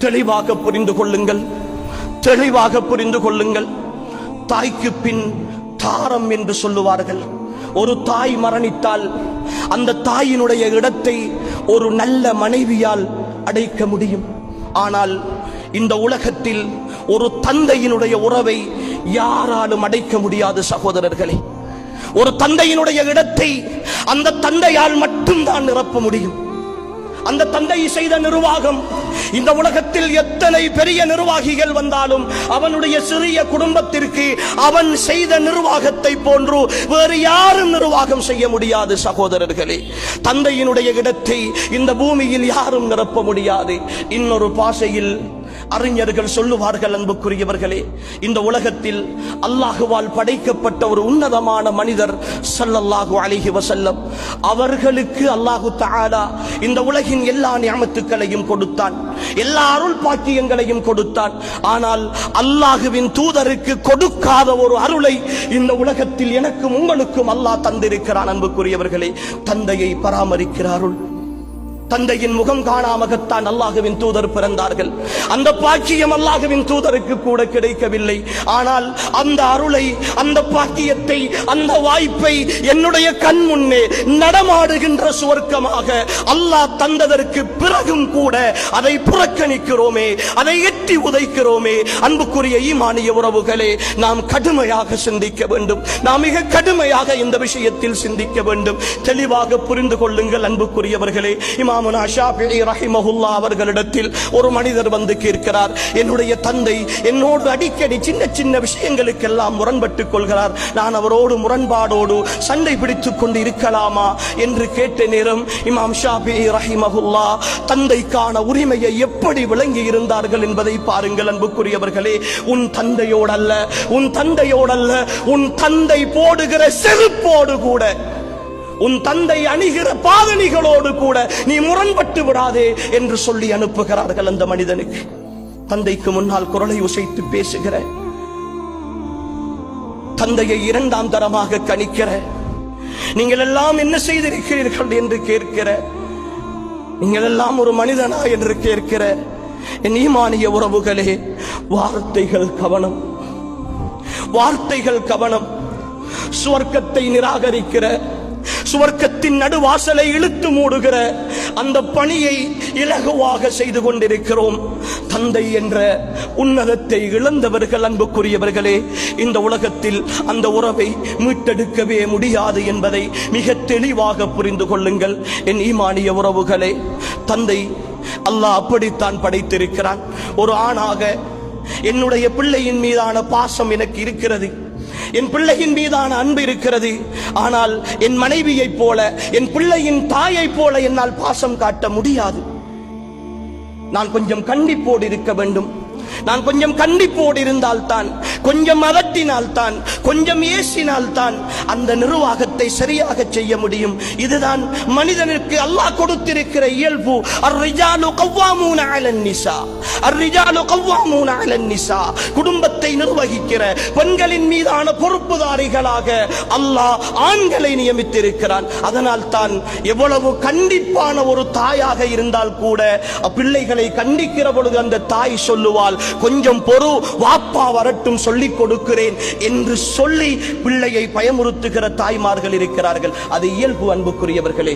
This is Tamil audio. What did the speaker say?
தெளிவாக புரிந்து கொள்ளுங்கள், தெளிவாக புரிந்து கொள்ளுங்கள். தாய்க்கு பின் தாரம் என்று சொல்லுவார்கள். ஒரு தாய் மரணித்தால் அந்த தாயினுடைய இடத்தை ஒரு நல்ல மனைவியால் அடைக்க முடியும். ஆனால் இந்த உலகத்தில் ஒரு தந்தையினுடைய உறவை யாராலும் அடைக்க முடியாது சகோதரர்களே. ஒரு தந்தையினுடைய இடத்தை அந்த தந்தையால் மட்டும்தான் நிரப்ப முடியும். அந்த தந்தை செய்த நிர்வாகம், இந்த உலகத்தில் எத்தனை பெரிய நிர்வாகிகள் வந்தாலும் அவனுடைய சிறிய குடும்பத்திற்கு அவன் செய்த நிர்வாகத்தை போன்று வேறு யாரும் நிர்வாகம் செய்ய முடியாது சகோதரர்களே. தந்தையினுடைய இடத்தை இந்த பூமியில் யாரும் நிரப்ப முடியாது. இன்னொரு பாஷையில் அறிஞர்கள் சொல்லுவார்கள், அன்புக்குரியவர்களே, இந்த உலகத்தில் அல்லாஹுவால் படைக்கப்பட்ட ஒரு உன்னதமான மனிதர் ஸல்லல்லாஹு அலைஹி வஸல்லம் அவர்களுக்கு அல்லாஹு தஆலா இந்த உலகின் எல்லா நியமத்துக்களையும் கொடுத்தான், எல்லா அருள் பாக்கியங்களையும் கொடுத்தான். ஆனால் அல்லாஹுவின் தூதருக்கு கொடுக்காத ஒரு அருளை இந்த உலகத்தில் எனக்கும் உங்களுக்கும் அல்லாஹ் தந்திருக்கிறான். அன்புக்குரியவர்களே, தந்தையை பராமரிக்கிற அருள். தந்தையின் முகம் காணாமகத்தான் அல்லாஹுவின் தூதர் பிறந்தார்கள். அந்த பாக்கியம் அல்லாஹுவின் தூதருக்கு கூட கிடைக்கவில்லை. ஆனால் அந்த அருளை, அந்த பாக்கியத்தை, அந்த வாய்ப்பை என்னுடைய கண் முன்னே நடமாடுகின்ற சுவர்க்கமாக அல்லாஹ் தந்ததற்கு பிறகும் கூட அதை புறக்கணிக்கிறோமே, அதை எட்டி உதைக்கிறோமே. அன்புக்குரிய ஈமானிய உறவுகளே, நாம் கடுமையாக சிந்திக்க வேண்டும். நாம் மிக கடுமையாக இந்த விஷயத்தில் சிந்திக்க வேண்டும். தெளிவாக புரிந்து கொள்ளுங்கள் அன்புக்குரியவர்களே. இமாம் ஷாஃபிஈ ரஹிமஹுல்லாஹ் அவர்களிடத்தில் ஒரு மனிதர் வந்து கேட்கிறார், என்னுடைய தந்தை என்னோடு அடிக்கடி சின்ன சின்ன விஷயங்களுக்கெல்லாம் முரண்பட்டுக் கொள்கிறார், நான் அவரோடு முரண்பாடோடு சண்டை பிடித்துக் கொண்டு இருக்கலாமா என்று கேட்ட நேரம் இமாம் ஷாஃபிஈ ரஹிமஹுல்லாஹ் தந்தைக்கான உரிமையை எப்படி விளங்கி இருந்தார்கள் என்பதை பாருங்கள் அன்புக்குரியவர்களே. உன் தந்தையோடல்ல, உன் தந்தையோடல்ல, உன் தந்தை போடுகிற செருப்போடு கூட, உன் தந்தை அணிகிற பாதணிகளோடு கூட நீ முரண்பட்டு விடாதே என்று சொல்லி அனுப்புகிறார்கள் அந்த மனிதனுக்கு. தந்தைக்கு முன்னால் குரலை உசைத்து பேசுகிற, தந்தையை இரண்டாம் தரமாக கணிக்கிற, நீங்கள் எல்லாம் என்ன செய்திருக்கிறீர்கள் என்று கேட்கிற, நீங்கள் எல்லாம் ஒரு மனிதனா என்று கேட்கிற என் ஈமானிய உறவுகளே, வார்த்தைகள் கவனம், வார்த்தைகள் கவனம். சுவர்க்கத்தை நிராகரிக்கிற, சுவர்க்கத்தின் நடுவாசலை இழுத்து மூடுகிற அந்த பணியை இலகுவாக செய்து கொண்டிருக்கிறோம். தந்தை என்ற உன்னதத்தை இழந்தவர்கள் அன்புக்குரியவர்களே, இந்த உலகத்தில் அந்த உறவை மீட்டெடுக்கவே முடியாது என்பதை மிக தெளிவாக புரிந்து கொள்ளுங்கள் என் ஈமானிய உறவுகளே. தந்தை அல்லாஹ் அப்படித்தான் படைத்திருக்கிறான். ஒரு ஆணாக என்னுடைய பிள்ளையின் மீதான பாசம் எனக்கு இருக்கிறது, என் பிள்ளையின் மீதான அன்பு இருக்கிறது. ஆனால் என் மனைவியைப் போல, என் பிள்ளையின் தாயைப் போல என்னால் பாசம் காட்ட முடியாது. நான் கொஞ்சம் கண்டிப்போடு இருக்க வேண்டும். நான் கொஞ்சம் கண்டிப்போடு இருந்தால்தான், கொஞ்சம் அதட்டினால்தான், கொஞ்சம் ஏசினால்தான் அந்த நிர்வாகத்தை சரியாக செய்ய முடியும். இதுதான் மனிதனுக்கு அல்லாஹ் கொடுத்திருக்கிற இயல்பு. அர்ரிஜாலு கவ்வாமூன அலன் நிஸா, அர்ரிஜாலு கவ்வாமூன அலன் நிஸா. குடும்பத்தை நிர்வகிக்கிற பெண்களின் மீதான பொறுப்புதாரிகளாக அல்லாஹ் ஆண்களை நியமித்திருக்கிறான். அதனால் தான் எவ்வளவு கண்டிப்பான ஒரு தாயாக இருந்தால் கூட பிள்ளைகளை கண்டிக்கிற பொழுது அந்த தாய் சொல்லுவாள், கொஞ்சம் பொறு, வாப்பா வரட்டும் சொல்லிக் கொடுக்கிறேன் என்று சொல்லி பிள்ளையை பயமுறுத்துகிற தாய்மார்கள் இருக்கிறார்கள். அது இயல்பு அன்புக்குரியவர்களே.